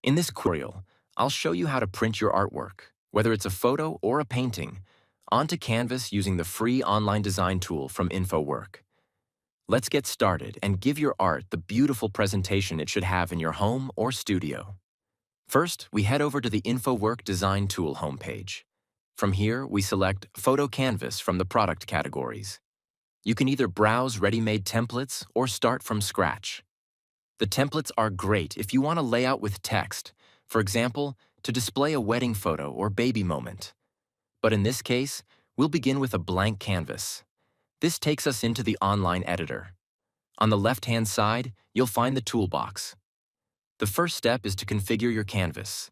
In this tutorial, I'll show you how to print your artwork, whether it's a photo or a painting, onto canvas using the free online design tool from Infowerk. Let's get started and give your art the beautiful presentation it should have in your home or studio. First, we head over to the Infowerk Design Tool homepage. From here, we select Photo Canvas from the product categories. You can either browse ready-made templates or start from scratch. The templates are great if you want to lay out with text, for example, to display a wedding photo or baby moment. But in this case, we'll begin with a blank canvas. This takes us into the online editor. On the left-hand side, you'll find the toolbox. The first step is to configure your canvas.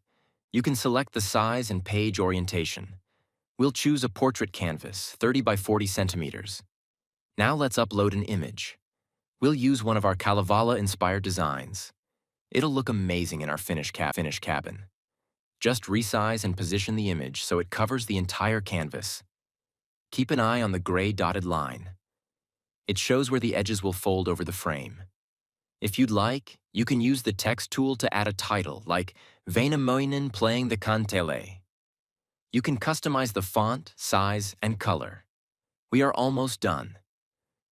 You can select the size and page orientation. We'll choose a portrait canvas, 30 by 40 centimeters. Now let's upload an image. We'll use one of our Kalevala-inspired designs. It'll look amazing in our finished cabin. Just resize and position the image so it covers the entire canvas. Keep an eye on the gray dotted line. It shows where the edges will fold over the frame. If you'd like, you can use the text tool to add a title like Vainamoinen playing the kantele. You can customize the font, size, and color. We are almost done.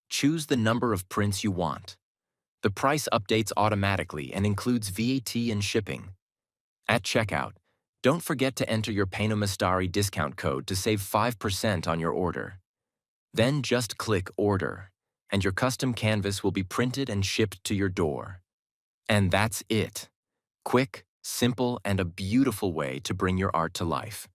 Choose the number of prints you want. The price updates automatically and includes VAT and shipping. At checkout, don't forget to enter your Painomestari discount code to save 5% on your order. Then just click Order, and your custom canvas will be printed and shipped to your door. And that's it. Quick, simple, and a beautiful way to bring your art to life.